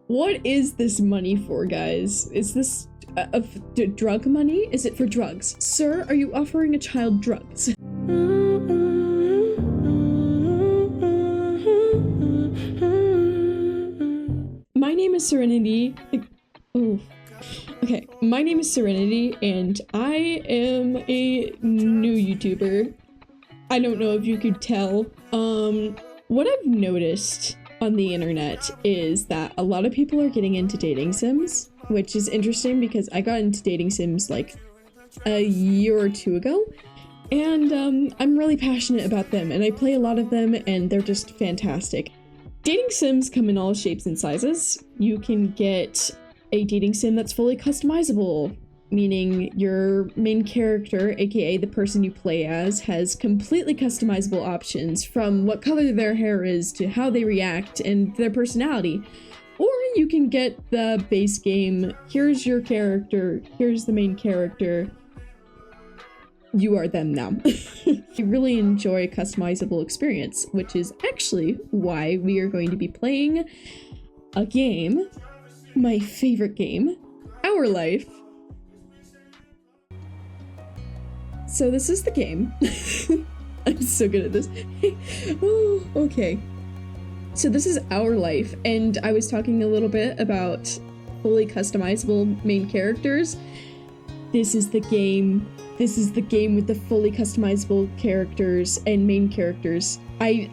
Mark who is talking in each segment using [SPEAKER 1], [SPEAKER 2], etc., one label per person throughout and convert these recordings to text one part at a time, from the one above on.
[SPEAKER 1] What is this money for, guys? Is this drug money? Is it for drugs? Sir, are you offering a child drugs? My name is Serenity. Oh. Okay, my name is Serenity, and I am a new YouTuber. I don't know if you could tell. What I've noticed on the internet is that a lot of people are getting into dating sims, which is interesting because I got into dating sims like a year or two ago, and I'm really passionate about them, and I play a lot of them, and they're just fantastic. Dating sims come in all shapes and sizes. You can get a dating sim that's fully customizable, meaning your main character, aka the person you play as, has completely customizable options from what color their hair is to how they react and their personality. Or you can get the base game, here's your character, here's the main character, you are them now. I really enjoy a customizable experience, which is actually why we are going to be playing a game, my favorite game, Our Life. So this is the game. I'm so good at this. Oh, okay. So this is Our Life, and I was talking a little bit about fully customizable main characters. This is the game. This is the game with the fully customizable characters and main characters. I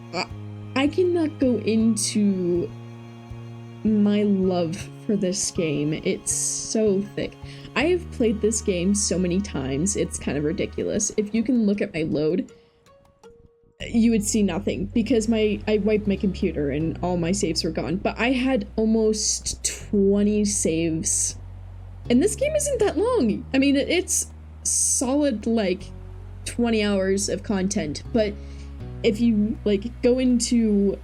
[SPEAKER 1] cannot go into my love for this game. It's so thick. I have played this game so many times, it's kind of ridiculous. If you can look at my load, you would see nothing because I wiped my computer and all my saves were gone. But I had almost 20 saves. And this game isn't that long. I mean, it's solid like 20 hours of content, but if you like go into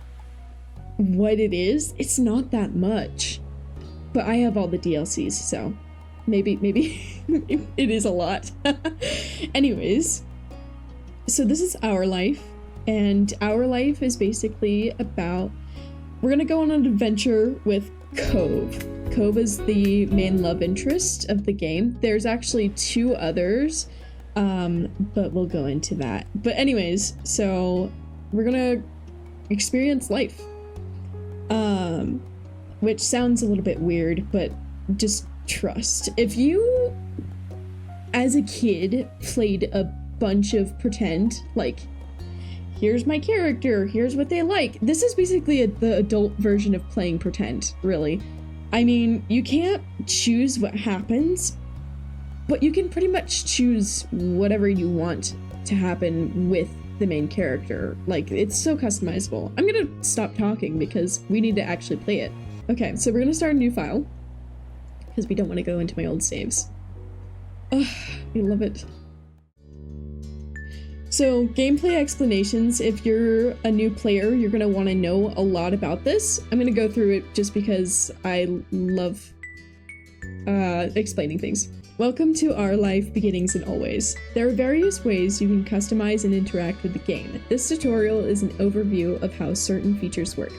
[SPEAKER 1] what it is, it's not that much. But I have all the DLCs, so maybe it is a lot. Anyways, so this is Our Life, and Our Life is basically about, we're gonna go on an adventure with Cove. Cove is the main love interest of the game. There's actually two others, but we'll go into that. But anyways, so we're gonna experience life. Which sounds a little bit weird, but just trust. If you, as a kid, played a bunch of pretend, like, here's my character, here's what they like. This is basically the adult version of playing pretend, really. I mean, you can't choose what happens, but you can pretty much choose whatever you want to happen with the main character. Like, it's so customizable. I'm gonna stop talking because we need to actually play it. Okay, so we're gonna start a new file because we don't want to go into my old saves. Ugh, I love it. So, gameplay explanations. If you're a new player, you're gonna want to know a lot about this. I'm gonna go through it just because I love explaining things. Welcome to Our Life Beginnings and Always. There are various ways you can customize and interact with the game. This tutorial is an overview of how certain features work.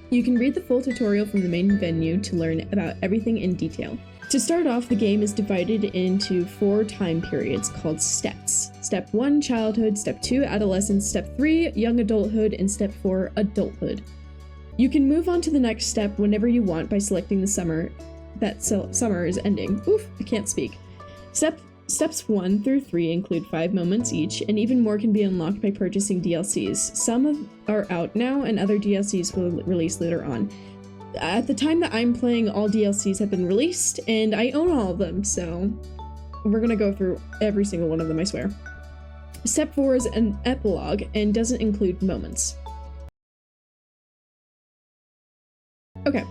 [SPEAKER 1] You can read the full tutorial from the main menu to learn about everything in detail. To start off, the game is divided into 4 time periods called steps. Step 1, childhood, Step 2, adolescence, Step 3, young adulthood, and Step 4, adulthood. You can move on to the next step whenever you want by selecting the summer summer is ending. Oof, I can't speak. Steps 1 through 3 include 5 moments each, and even more can be unlocked by purchasing DLCs. Some are out now, and other DLCs will release later on. At the time that I'm playing, all DLCs have been released, and I own all of them, so we're gonna go through every single one of them, I swear. Step 4 is an epilogue, and doesn't include moments. Okay.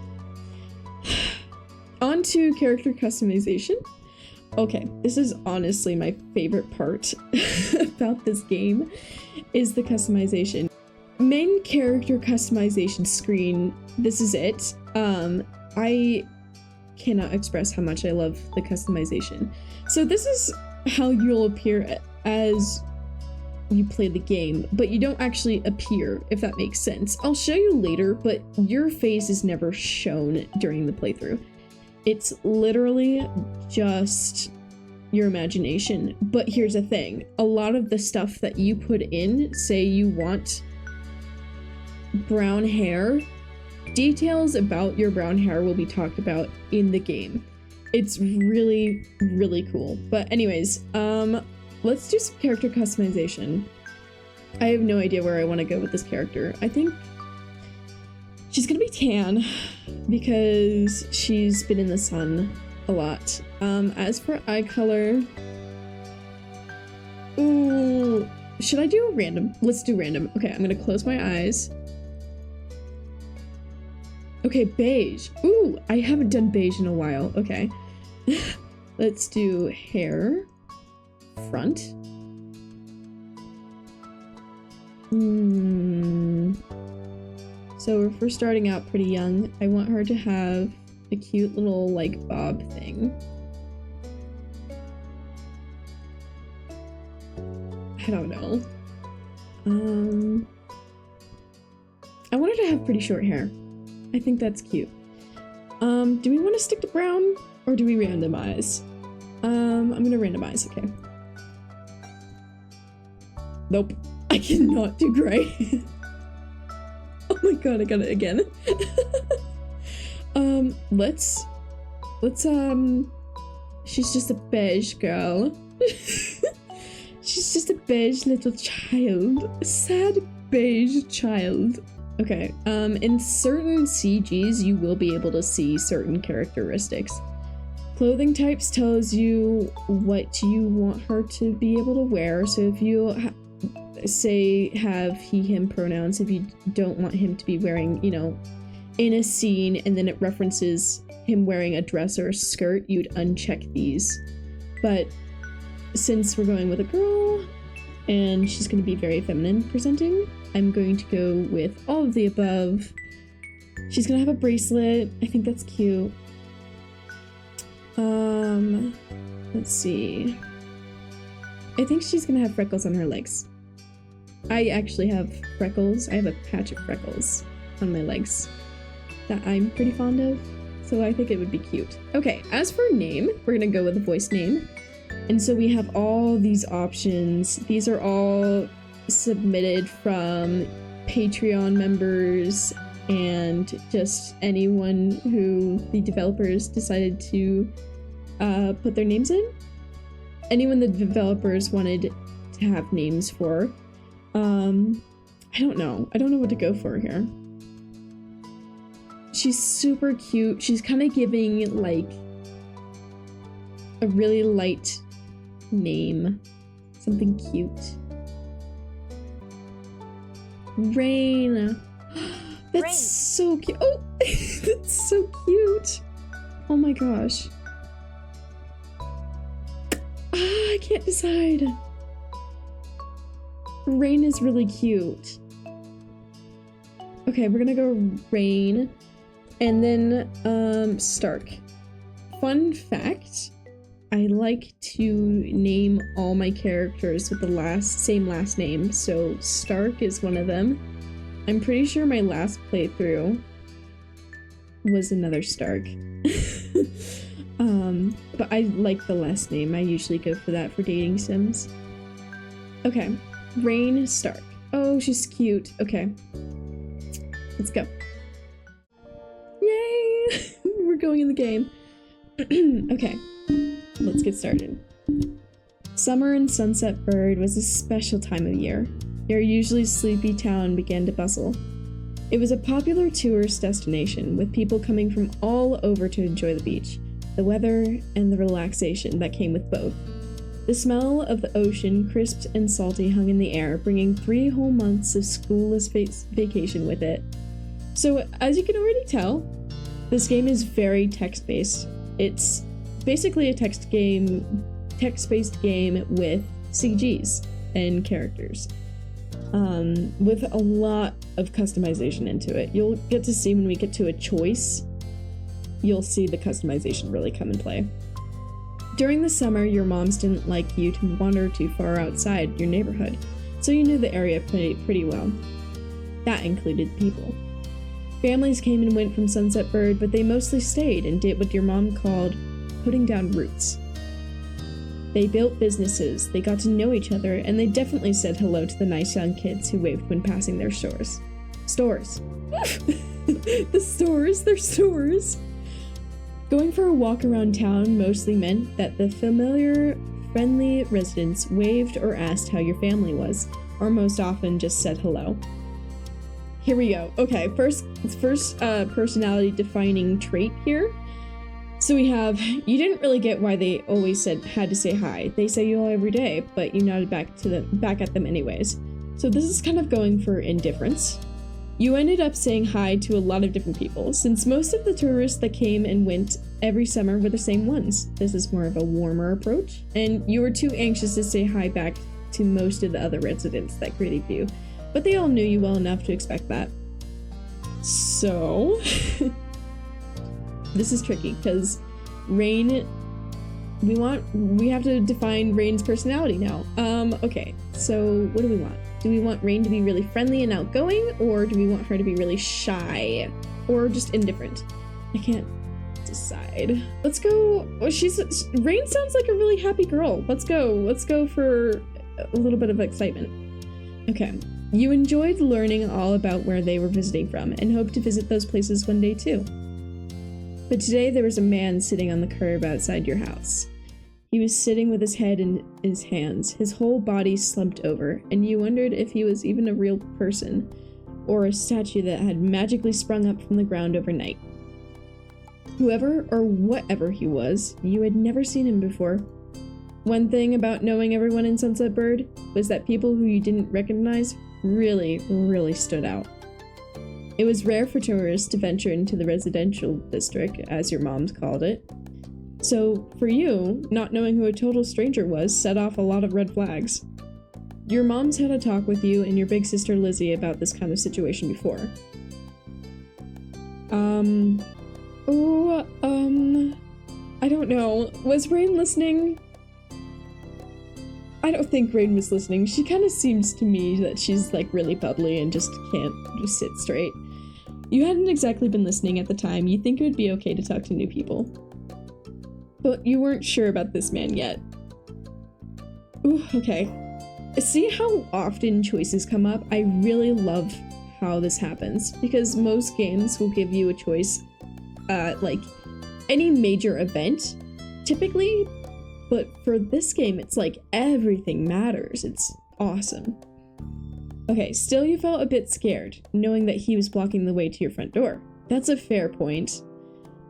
[SPEAKER 1] On to character customization. Okay, this is honestly my favorite part about this game, is the customization. Main character customization screen, this is it. I cannot express how much I love the customization. So this is how you'll appear as you play the game, but you don't actually appear, if that makes sense. I'll show you later, but your face is never shown during the playthrough. It's literally just your imagination. But here's the thing. A lot of the stuff that you put in, say you want brown hair, details about your brown hair will be talked about in the game. It's really, really cool. But anyways, let's do some character customization. I have no idea where I want to go with this character. I think she's gonna be tan because she's been in the sun a lot. As for eye color, ooh, should I do a random? Let's do random. Okay, I'm gonna close my eyes. Okay, beige. Ooh, I haven't done beige in a while. Okay. Let's do hair. Front. So if we're starting out pretty young, I want her to have a cute little, like, bob thing. I don't know. I want her to have pretty short hair. I think that's cute. Do we want to stick to brown, or do we randomize? I'm gonna randomize, okay. Nope. I cannot do gray. Oh my god, I got it again. Let's, she's just a beige girl. She's just a beige little child. A sad beige child. Okay, in certain CGs, you will be able to see certain characteristics. Clothing types tells you what you want her to be able to wear. So if you say have he, him pronouns, if you don't want him to be wearing, you know, in a scene and then it references him wearing a dress or a skirt, you'd uncheck these. But since we're going with a girl and she's going to be very feminine presenting, I'm going to go with all of the above. She's going to have a bracelet. I think that's cute. Let's see. I think she's going to have freckles on her legs. I actually have freckles. I have a patch of freckles on my legs that I'm pretty fond of, so I think it would be cute. Okay, as for name, we're gonna go with a voice name. And so we have all these options. These are all submitted from Patreon members and just anyone who the developers decided to put their names in. Anyone the developers wanted to have names for. I don't know. I don't know what to go for here. She's super cute. She's kind of giving, like, a really light name. Something cute. Rain. That's Rain. So cute. Oh, that's so cute. Oh my gosh. I can't decide. Rain is really cute. Okay, we're gonna go Rain. And then, Stark. Fun fact, I like to name all my characters with the same last name, so Stark is one of them. I'm pretty sure my last playthrough was another Stark. But I like the last name. I usually go for that for dating sims. Okay, Rain Stark. Oh, she's cute. Okay. Let's go. Yay! We're going in the game. Okay, let's get started. Summer in Sunset Bird was a special time of year. Your usually sleepy town began to bustle. It was a popular tourist destination, with people coming from all over to enjoy the beach, the weather, and the relaxation that came with both. The smell of the ocean, crisp and salty, hung in the air, bringing 3 whole months of schoolless vacation with it. So, as you can already tell, this game is very text-based. It's basically a text-based game with CGs and characters, with a lot of customization into it. You'll get to see when we get to a choice, you'll see the customization really come in play. During the summer, your moms didn't like you to wander too far outside your neighborhood, so you knew the area pretty well. That included people. Families came and went from Sunset Bird, but they mostly stayed and did what your mom called putting down roots. They built businesses, they got to know each other, and they definitely said hello to the nice young kids who waved when passing their stores. Stores. The stores, they're stores. Going for a walk around town mostly meant that the familiar, friendly residents waved or asked how your family was, or most often just said hello. Here we go. Okay, first personality defining trait here. So we have, you didn't really get why they always had to say hi. They say hello every day, but you nodded back at them anyways. So this is kind of going for indifference. You ended up saying hi to a lot of different people, since most of the tourists that came and went every summer were the same ones. This is more of a warmer approach, and you were too anxious to say hi back to most of the other residents that greeted you, but they all knew you well enough to expect that. So, this is tricky, because Rain, we have to define Rain's personality now. Okay, so what do we want? Do we want Rain to be really friendly and outgoing, or do we want her to be really shy, or just indifferent? I can't decide. Let's go. Well, Rain sounds like a really happy girl. Let's go for a little bit of excitement. Okay. You enjoyed learning all about where they were visiting from and hoped to visit those places one day too. But today there was a man sitting on the curb outside your house. He was sitting with his head in his hands, his whole body slumped over, and you wondered if he was even a real person, or a statue that had magically sprung up from the ground overnight. Whoever or whatever he was, you had never seen him before. One thing about knowing everyone in Sunset Bird was that people who you didn't recognize really, really stood out. It was rare for tourists to venture into the residential district, as your moms called it. So, for you, not knowing who a total stranger was set off a lot of red flags. Your moms had a talk with you and your big sister Lizzie about this kind of situation before. I don't know. Was Rain listening? I don't think Rain was listening. She kind of seems to me that she's like really bubbly and just can't just sit straight. You hadn't exactly been listening at the time. You think it would be okay to talk to new people. But you weren't sure about this man yet. Ooh, okay. See how often choices come up? I really love how this happens, because most games will give you a choice, like any major event, typically, but for this game, it's like everything matters. It's awesome. Okay, still you felt a bit scared, knowing that he was blocking the way to your front door. That's a fair point.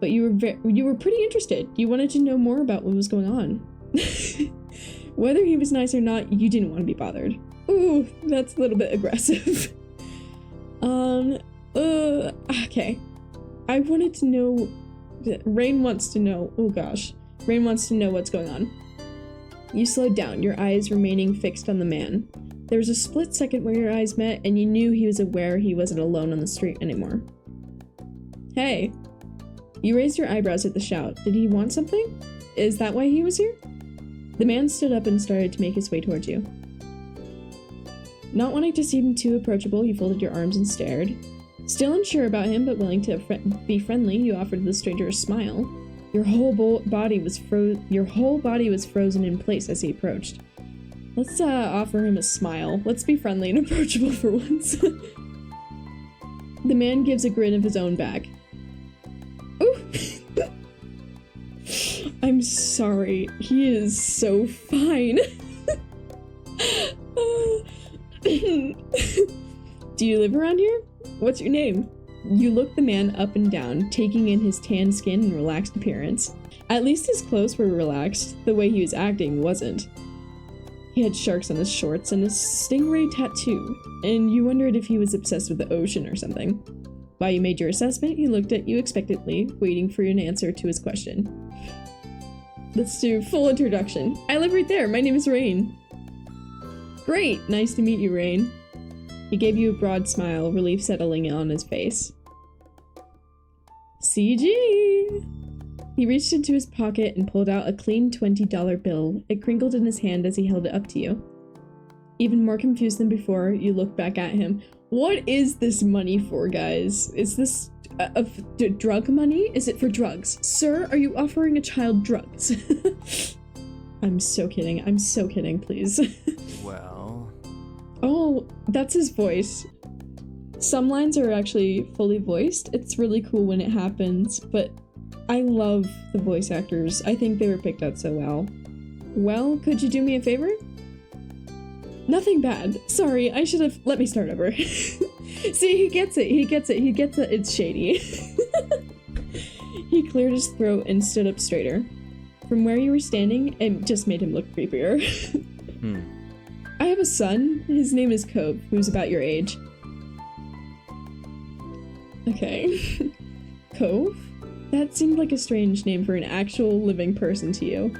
[SPEAKER 1] But you were pretty interested. You wanted to know more about what was going on. Whether he was nice or not, you didn't want to be bothered. Ooh, that's a little bit aggressive. Okay. I wanted to know... Rain wants to know... Oh gosh. Rain wants to know what's going on. You slowed down, your eyes remaining fixed on the man. There was a split second where your eyes met, and you knew he was aware he wasn't alone on the street anymore. Hey. You raised your eyebrows at the shout. Did he want something? Is that why he was here? The man stood up and started to make his way towards you. Not wanting to seem too approachable, you folded your arms and stared. Still unsure about him, but willing to be friendly, you offered the stranger a smile. Your whole body was frozen in place as he approached. Let's offer him a smile. Let's be friendly and approachable for once. The man gives a grin of his own back. Ooh. I'm sorry. He is so fine. Do you live around here? What's your name? You looked the man up and down, taking in his tan skin and relaxed appearance. At least his clothes were relaxed. The way he was acting wasn't. He had sharks on his shorts and a stingray tattoo, and you wondered if he was obsessed with the ocean or something. While you made your assessment, he looked at you expectantly, waiting for an answer to his question. Let's do full introduction. I live right there. My name is Rain. Great. Nice to meet you, Rain. He gave you a broad smile, relief settling on his face. CG! He reached into his pocket and pulled out a clean $20 bill. It crinkled in his hand as he held it up to you. Even more confused than before, you look back at him. What is this money for, guys? Is this drug money? Is it for drugs? Sir, are you offering a child drugs? I'm so kidding. I'm so kidding, please.
[SPEAKER 2] Well...
[SPEAKER 1] Oh, that's his voice. Some lines are actually fully voiced. It's really cool when it happens, but I love the voice actors. I think they were picked out so well. Well, could you do me a favor? Nothing bad. Sorry, I should have... Let me start over. See, he gets it. He gets it. He gets it. It's shady. He cleared his throat and stood up straighter. From where you were standing, it just made him look creepier. I have a son. His name is Cove, who's about your age. Okay. Cove? That seemed like a strange name for an actual living person to you.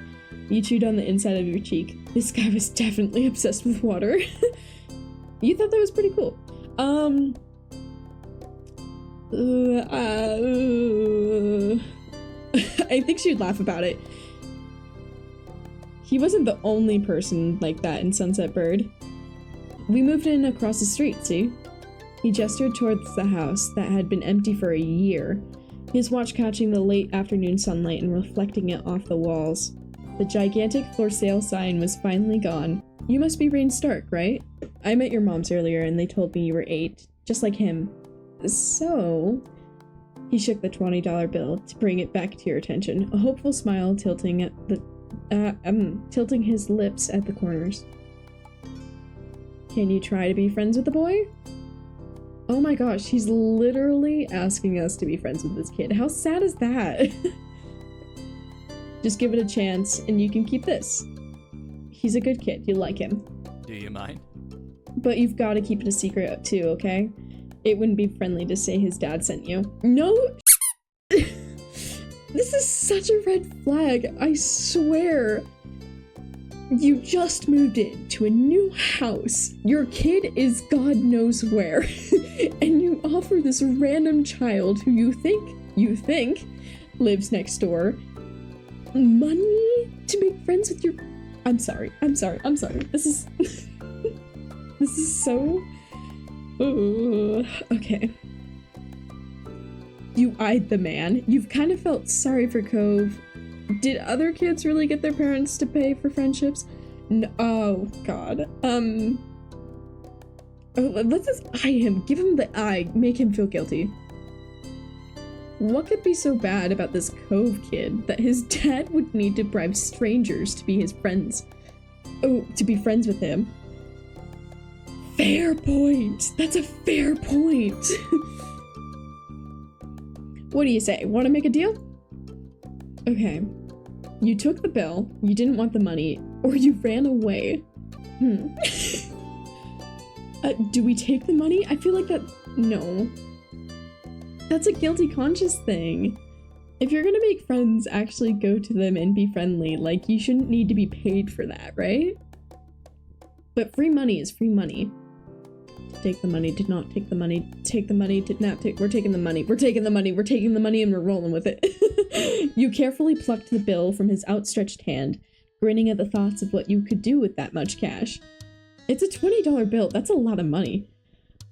[SPEAKER 1] You chewed on the inside of your cheek. This guy was definitely obsessed with water. You thought that was pretty cool. I think she'd laugh about it. He wasn't the only person like that in Sunset Bird. We moved in across the street, see? He gestured towards the house that had been empty for a year, his watch catching the late afternoon sunlight and reflecting it off the walls. The gigantic for sale sign was finally gone. You must be Rain Stark, right? I met your moms earlier and they told me you were 8, just like him. So... He shook the $20 bill to bring it back to your attention, a hopeful smile tilting his lips at the corners. Can you try to be friends with the boy? Oh my gosh, he's literally asking us to be friends with this kid. How sad is that? Just give it a chance, and you can keep this. He's a good kid. You like him.
[SPEAKER 2] Do you mind?
[SPEAKER 1] But you've got to keep it a secret, too, okay? It wouldn't be friendly to say his dad sent you. No! This is such a red flag, I swear. You just moved into a new house. Your kid is God knows where. And you offer this random child who you think lives next door money to make friends with your... I'm sorry. This is... This is so... Ooh. Okay. You eyed the man. You've kind of felt sorry for Cove. Did other kids really get their parents to pay for friendships? No, oh, God. Let's just eye him. Give him the eye. Make him feel guilty. What could be so bad about this Cove kid that his dad would need to bribe strangers to be his friends? Oh, to be friends with him. Fair point. That's a fair point. What do you say? Want to make a deal? Okay. You took the bill, you didn't want the money, or you ran away. Do we take the money? I feel like that... No. That's a guilty conscience thing. If you're gonna make friends, actually go to them and be friendly. Like, you shouldn't need to be paid for that, right? But free money is free money. Take the money, did not take the money, take the money, did not take... We're taking the money, we're taking the money, we're taking the money, and we're rolling with it. You carefully plucked the bill from his outstretched hand, grinning at the thoughts of what you could do with that much cash. It's a $20 bill, that's a lot of money.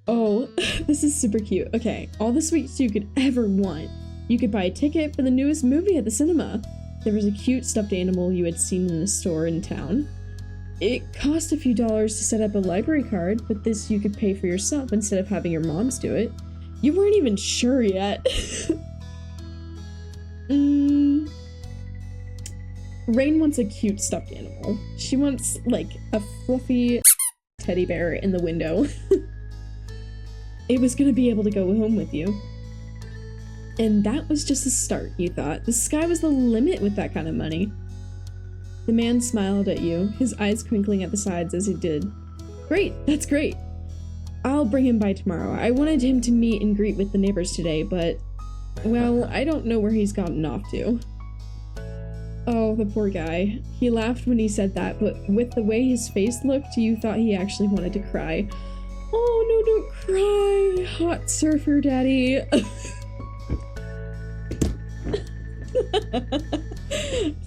[SPEAKER 1] Oh, this is super cute. Okay, all the sweets you could ever want. You could buy a ticket for the newest movie at the cinema. There was a cute stuffed animal you had seen in a store in town. It cost a few dollars to set up a library card, but this you could pay for yourself instead of having your moms do it. You weren't even sure yet. Rain wants a cute stuffed animal. She wants, like, a fluffy teddy bear in the window. It was gonna be able to go home with you. And that was just a start, you thought. The sky was the limit with that kind of money. The man smiled at you, his eyes twinkling at the sides as he did. Great, that's great. I'll bring him by tomorrow. I wanted him to meet and greet with the neighbors today, but, well, I don't know where he's gotten off to. Oh, the poor guy. He laughed when he said that, but with the way his face looked, you thought he actually wanted to cry. Oh, no, don't cry, hot surfer daddy.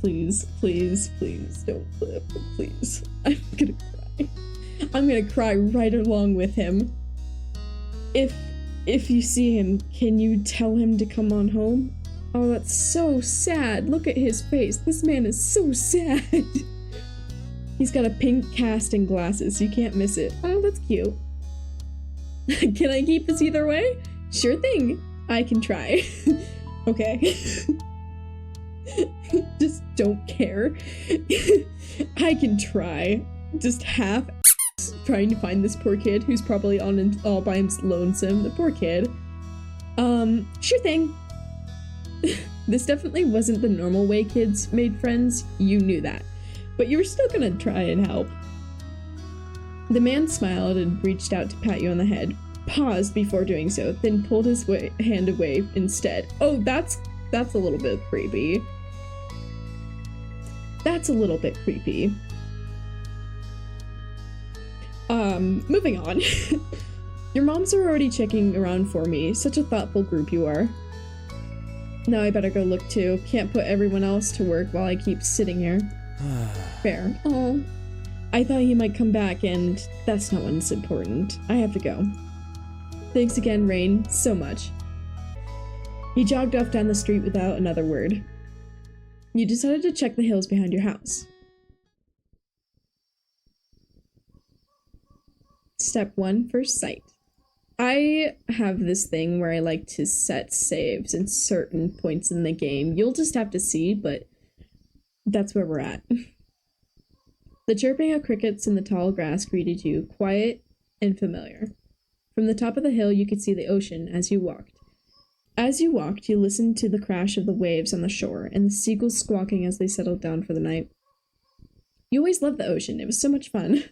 [SPEAKER 1] Please, please, please, don't flip, please. I'm gonna cry. I'm gonna cry right along with him. If you see him, can you tell him to come on home? Oh, that's so sad. Look at his face. This man is so sad. He's got a pink cast and glasses. You can't miss it. Oh, that's cute. Can I keep this either way? Sure thing. I can try. Okay. Just don't care. I can try. Just half trying to find this poor kid who's probably on all by himself, lonesome. The poor kid. Sure thing. This definitely wasn't the normal way kids made friends. You knew that. But you were still gonna try and help. The man smiled and reached out to pat you on the head, paused before doing so, then pulled his hand away instead. Oh, that's a little bit creepy. That's a little bit creepy. Moving on. Your moms are already checking around for me. Such a thoughtful group you are. Now I better go look too. Can't put everyone else to work while I keep sitting here. Fair. Oh, I thought you might come back, and that's not what's important. I have to go. Thanks again, Rain, so much. He jogged off down the street without another word. You decided to check the hills behind your house. Step 1, first sight. I have this thing where I like to set saves in certain points in the game. You'll just have to see, but that's where we're at. The chirping of crickets in the tall grass greeted you, quiet and familiar. From the top of the hill, you could see the ocean as you walked. As you walked, you listened to the crash of the waves on the shore and the seagulls squawking as they settled down for the night. You always loved the ocean. It was so much fun.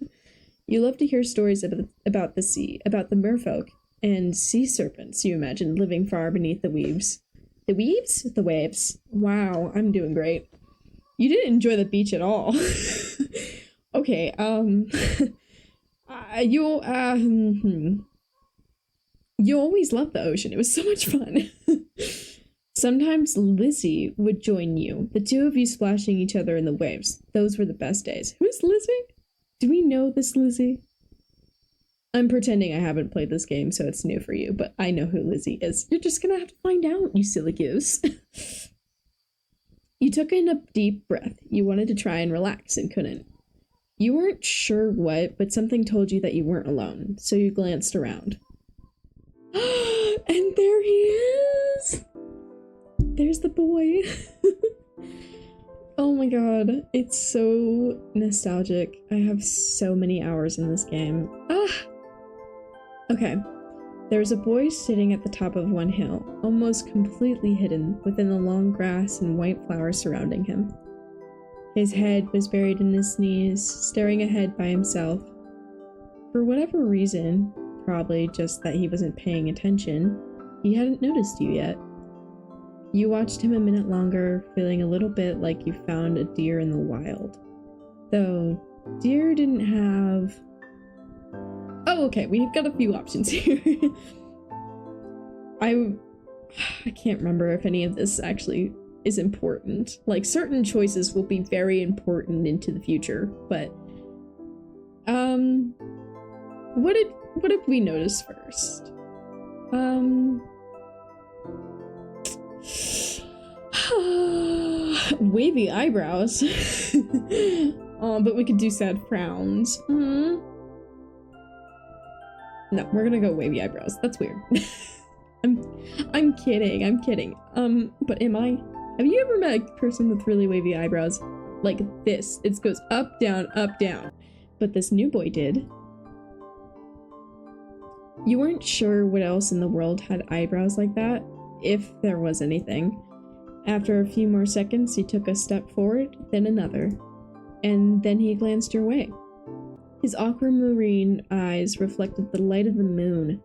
[SPEAKER 1] You loved to hear stories about the sea, about the merfolk, and sea serpents you imagined living far beneath the waves. The weaves? The waves. Wow, I'm doing great. You didn't enjoy the beach at all. Okay, you always loved the ocean. It was so much fun. Sometimes Lizzie would join you, the two of you splashing each other in the waves. Those were the best days. Who's Lizzie? Do we know this Lizzie? I'm pretending I haven't played this game, so it's new for you, but I know who Lizzie is. You're just gonna have to find out, you silly goose. You took in a deep breath. You wanted to try and relax and couldn't. You weren't sure what, but something told you that you weren't alone, so you glanced around. And there he is! There's the boy. Oh my god, it's so nostalgic. I have so many hours in this game. Okay. There's a boy sitting at the top of one hill, almost completely hidden within the long grass and white flowers surrounding him. His head was buried in his knees, staring ahead by himself. For whatever reason, probably just that he wasn't paying attention, he hadn't noticed you yet. You watched him a minute longer, feeling a little bit like you found a deer in the wild. Though, deer didn't have... Oh, okay, we've got a few options here. I can't remember if any of this actually is important. Like, certain choices will be very important into the future, but... What did we notice first? Wavy eyebrows. Oh, but we could do sad frowns. No, we're gonna go wavy eyebrows. That's weird. I'm kidding. But am I? Have you ever met a person with really wavy eyebrows? Like this. It goes up, down, up, down. But this new boy did. You weren't sure what else in the world had eyebrows like that, if there was anything. After a few more seconds, he took a step forward, then another. And then he glanced your way. His aquamarine eyes reflected the light of the moon.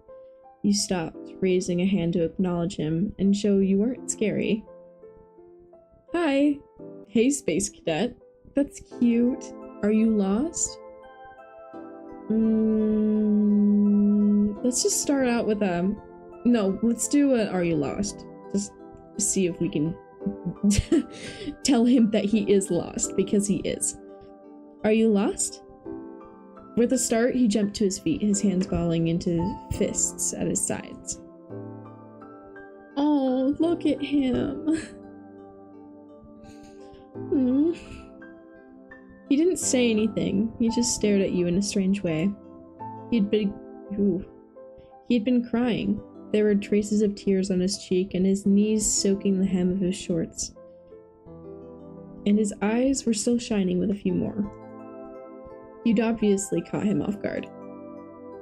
[SPEAKER 1] You stopped, raising a hand to acknowledge him and show you weren't scary. Hi. Hey, Space Cadet. That's cute. Are you lost? Let's just start out with a... No, let's do a Are You Lost? Just see if we can tell him that he is lost, because he is. Are you lost? With a start, he jumped to his feet, his hands balling into fists at his sides. Oh, look at him. He didn't say anything. He just stared at you in a strange way. He'd been crying. There were traces of tears on his cheek and his knees soaking the hem of his shorts. And his eyes were still shining with a few more. You'd obviously caught him off guard.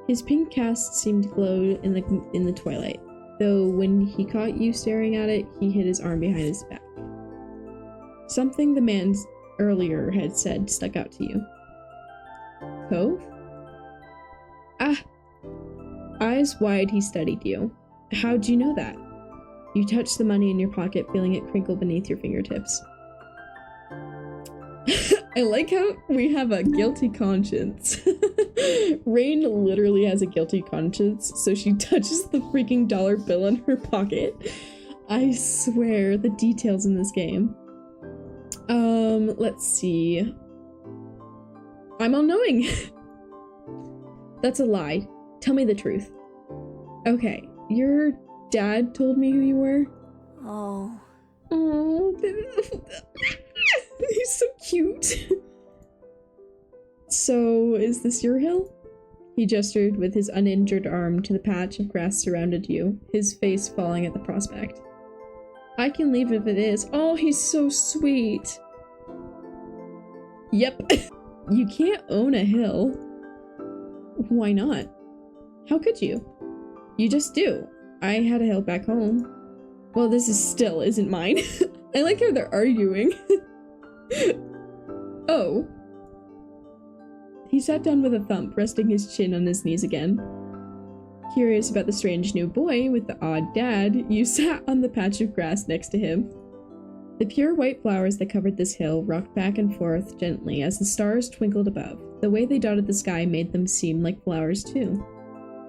[SPEAKER 1] His pink cast seemed to glow in the twilight, though when he caught you staring at it, he hid his arm behind his back. Something the man earlier had said stuck out to you. Cove? Ah! Eyes wide, he studied you. How'd you know that? You touched the money in your pocket, feeling it crinkle beneath your fingertips. I like how we have a guilty conscience. Rain literally has a guilty conscience, so she touches the freaking dollar bill in her pocket. I swear, the details in this game. Let's see. I'm all-knowing. That's a lie. Tell me the truth. Okay, your dad told me who you were?
[SPEAKER 3] Oh.
[SPEAKER 1] Oh, he's so cute. So, is this your hill? He gestured with his uninjured arm to the patch of grass surrounded you, his face falling at the prospect. I can leave if it is. Oh, he's so sweet. Yep. You can't own a hill. Why not? How could you? You just do. I had a hill back home. Well, this still isn't mine. I like how they're arguing. Oh. He sat down with a thump, resting his chin on his knees again. Curious about the strange new boy with the odd dad, you sat on the patch of grass next to him. The pure white flowers that covered this hill rocked back and forth gently as the stars twinkled above. The way they dotted the sky made them seem like flowers too.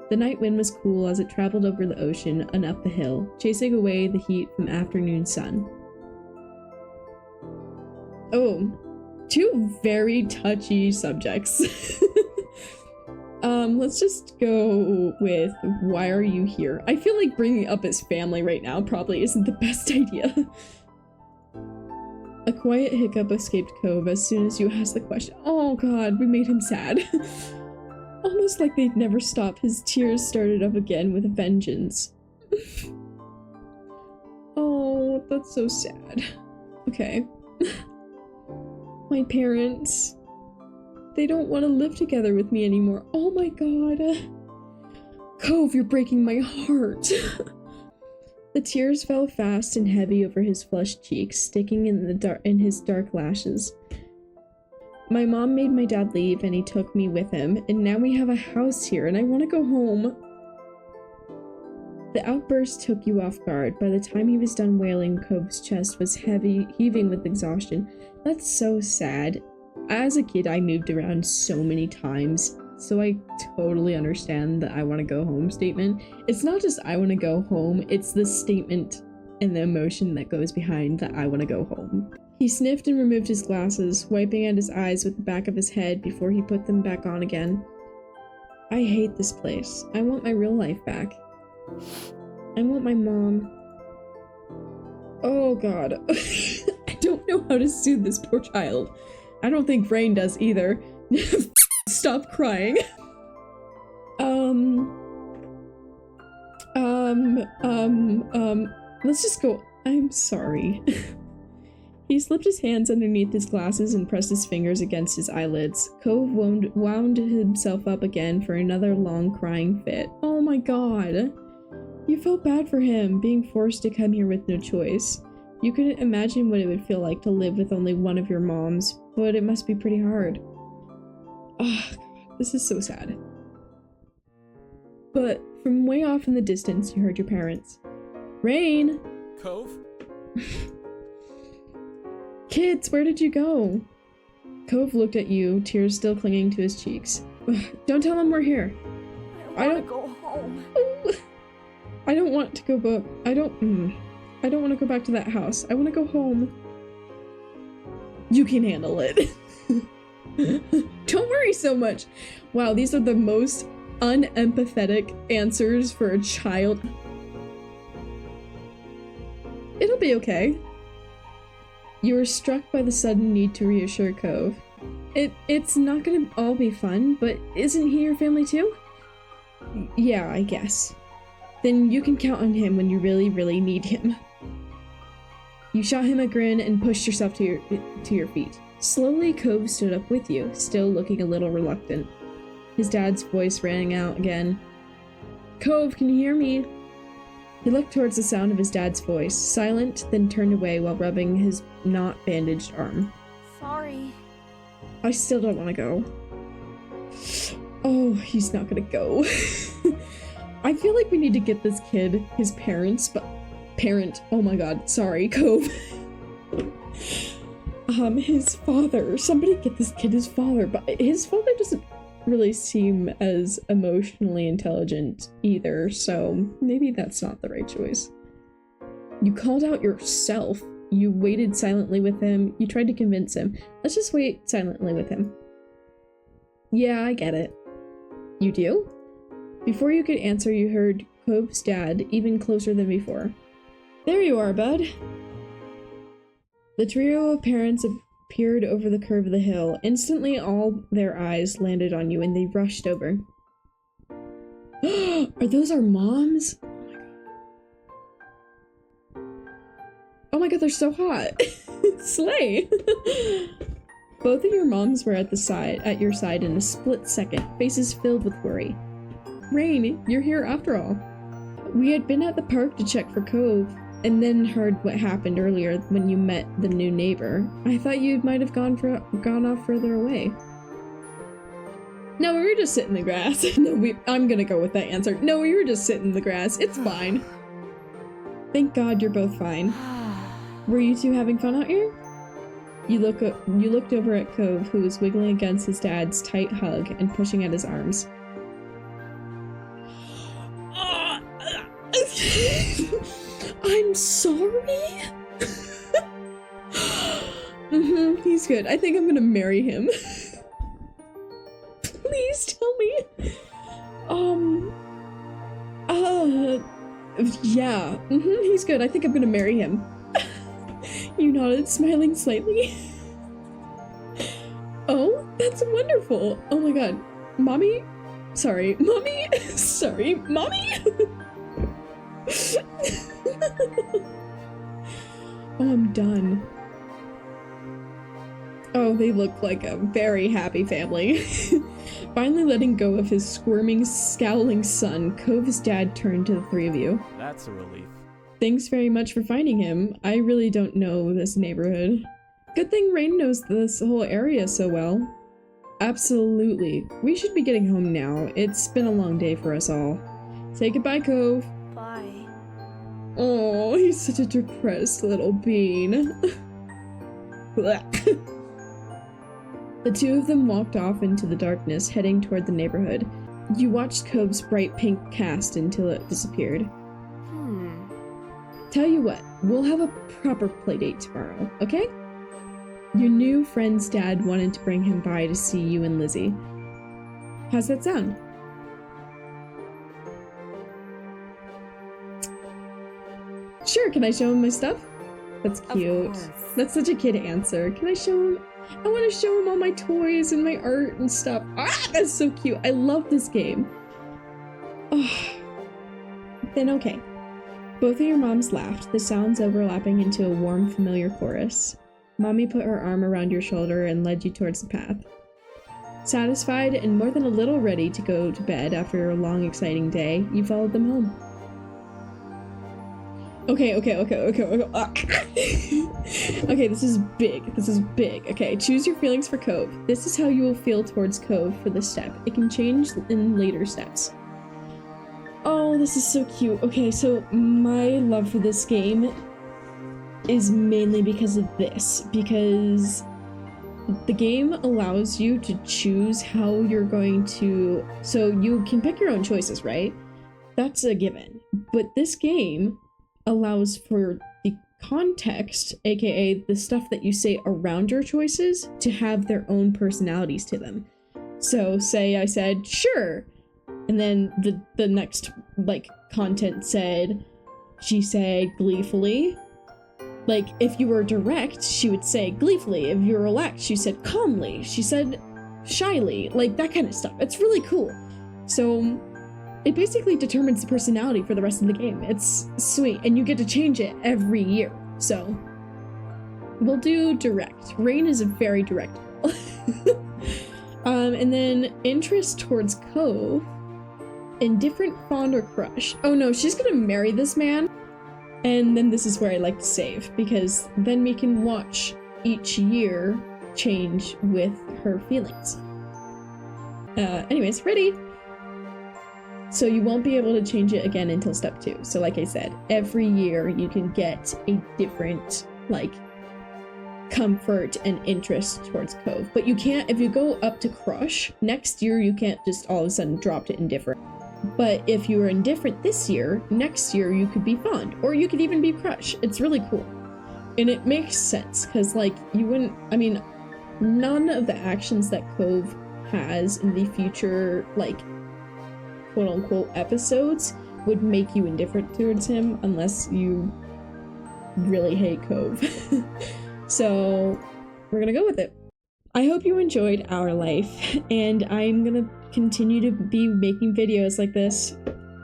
[SPEAKER 1] The night wind was cool as it traveled over the ocean and up the hill, chasing away the heat from afternoon sun. Oh, two very touchy subjects. Let's just go with, why are you here? I feel like bringing up his family right now probably isn't the best idea. A quiet hiccup escaped Cove as soon as you asked the question. Oh god, we made him sad. Almost like they'd never stop, his tears started up again with a vengeance. Oh, that's so sad. Okay. My parents, they don't want to live together with me anymore. Oh my god. Cove, you're breaking my heart. The tears fell fast and heavy over his flushed cheeks, sticking in his dark lashes. My mom made my dad leave and he took me with him, and now we have a house here and I want to go home. The outburst took you off guard. By the time he was done wailing, Cove's chest was heaving with exhaustion. That's so sad. As a kid, I moved around so many times, so I totally understand the I want to go home statement. It's not just I want to go home, it's the statement and the emotion that goes behind the I want to go home. He sniffed and removed his glasses, wiping at his eyes with the back of his head before he put them back on again. I hate this place. I want my real life back. I want my mom. Oh god. I don't know how to soothe this poor child. I don't think Rain does either. Stop crying. Let's just go. I'm sorry. He slipped his hands underneath his glasses and pressed his fingers against his eyelids. Cove wound himself up again for another long crying fit. Oh my god. You felt bad for him, being forced to come here with no choice. You couldn't imagine what it would feel like to live with only one of your moms, but it must be pretty hard. Ah, god, this is so sad. But from way off in the distance, you heard your parents. Rain!
[SPEAKER 2] Cove?
[SPEAKER 1] Kids, where did you go? Cove looked at you, tears still clinging to his cheeks. Don't tell them we're here.
[SPEAKER 3] I want to go home.
[SPEAKER 1] I don't want to go back. I don't want to go back to that house. I want to go home. You can handle it. Don't worry so much. Wow, these are the most unempathetic answers for a child. It'll be okay. You were struck by the sudden need to reassure Cove. It's not gonna all be fun, but isn't he your family too? Yeah, I guess. Then you can count on him when you really, really need him. You shot him a grin and pushed yourself to your feet. Slowly, Cove stood up with you, still looking a little reluctant. His dad's voice rang out again. Cove, can you hear me? He looked towards the sound of his dad's voice, silent, then turned away while rubbing his not bandaged arm.
[SPEAKER 3] Sorry.
[SPEAKER 1] I still don't want to go. Oh, he's not gonna go. I feel like we need to get this kid his parents, but oh my god, sorry, Cove. His father. Somebody get this kid his father, but his father doesn't really seem as emotionally intelligent either, so maybe that's not the right choice. You called out yourself. You waited silently with him. You tried to convince him. Let's just wait silently with him. Yeah, I get it. You do? Before you could answer, you heard Cove's dad, even closer than before. There you are, bud. The trio of parents appeared over the curve of the hill. Instantly, all their eyes landed on you, and they rushed over. Are those our moms? Oh my god, they're so hot. Slay. Both of your moms were at your side in a split second, faces filled with worry. Rain, you're here after all. We had been at the park to check for Cove, and then heard what happened earlier when you met the new neighbor. I thought you might have gone off further away. No, we were just sitting in the grass. I'm gonna go with that answer. No, we were just sitting in the grass. It's fine. Thank God you're both fine. Were you two having fun out here? You looked over at Cove, who was wiggling against his dad's tight hug and pushing at his arms. I'm sorry? He's good. I think I'm gonna marry him. Please tell me. Yeah. He's good. I think I'm gonna marry him. You nodded, smiling slightly. Oh, that's wonderful. Oh my god. Mommy? Sorry. Mommy? Sorry. Mommy? Oh, I'm done. Oh, they look like a very happy family. Finally letting go of his squirming, scowling son, Cove's dad turned to the three of you.
[SPEAKER 2] That's a relief.
[SPEAKER 1] Thanks very much for finding him. I really don't know this neighborhood. Good thing Rain knows this whole area so well. Absolutely. We should be getting home now. It's been a long day for us all. Say goodbye, Cove.
[SPEAKER 3] Bye.
[SPEAKER 1] Oh, he's such a depressed little bean. The two of them walked off into the darkness, heading toward the neighborhood. You watched Cove's bright pink cast until it disappeared. Tell you what, we'll have a proper playdate tomorrow, okay? Your new friend's dad wanted to bring him by to see you and Lizzie. How's that sound? Sure, can I show him my stuff? That's cute. That's such a kid answer. Can I show him? I want to show him all my toys and my art and stuff. Ah, that's so cute. I love this game. Oh. Then okay. Both of your moms laughed, the sounds overlapping into a warm, familiar chorus. Mommy put her arm around your shoulder and led you towards the path. Satisfied and more than a little ready to go to bed after a long, exciting day, you followed them home. Okay. Okay, this is big. Okay, choose your feelings for Cove. This is how you will feel towards Cove for this step. It can change in later steps. Oh, this is so cute. Okay, so my love for this game is mainly because of this. Because the game allows you to choose how you're going to... So you can pick your own choices, right? That's a given. But this game allows for the context, aka the stuff that you say around your choices, to have their own personalities to them. So say I said, sure, and then the next, like, content said, she said gleefully. Like, if you were direct, she would say gleefully. If you were relaxed, she said calmly. She said shyly. Like, that kind of stuff. It's really cool. So it basically determines the personality for the rest of the game. It's sweet. And you get to change it every year. So we'll do direct. Rain is a very direct girl. And then interest towards Cove. Indifferent, fond, or crush. Oh no, she's gonna marry this man. And then this is where I like to save, because then we can watch each year change with her feelings. Anyways, ready? So you won't be able to change it again until step 2. So like I said, every year you can get a different, like, comfort and interest towards Cove. But you can't, if you go up to crush, next year you can't just all of a sudden drop to indifferent. But if you were indifferent this year, next year you could be fond, or you could even be crush. It's really cool. And it makes sense, because, like, you wouldn't, I mean, none of the actions that Cove has in the future, like, quote-unquote episodes would make you indifferent towards him unless you really hate Cove. So we're gonna go with it. I hope you enjoyed Our Life, and I'm gonna continue to be making videos like this.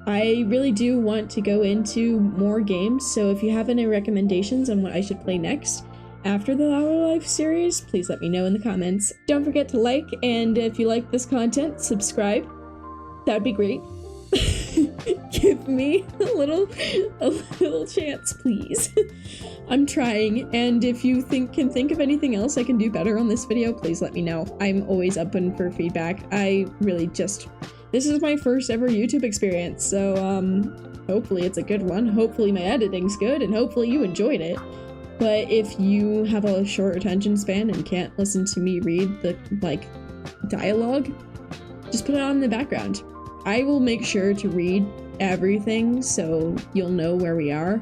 [SPEAKER 1] I really do want to go into more games, so if you have any recommendations on what I should play next after the Our Life series, please let me know in the comments. Don't forget to like, and if you like this content, subscribe. That'd be great. Give me a little chance, please. I'm trying, and if you can think of anything else I can do better on this video, please let me know. I'm always open for feedback. I really this is my first ever YouTube experience, so hopefully it's a good one. Hopefully my editing's good, and hopefully you enjoyed it. But if you have a short attention span and can't listen to me read the, like, dialogue, just put it on in the background. I will make sure to read everything so you'll know where we are,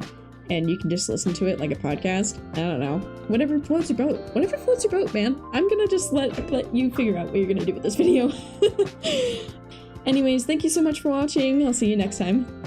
[SPEAKER 1] and you can just listen to it like a podcast. I don't know. Whatever floats your boat. Whatever floats your boat, man. I'm gonna just let you figure out what you're gonna do with this video. Anyways, thank you so much for watching. I'll see you next time.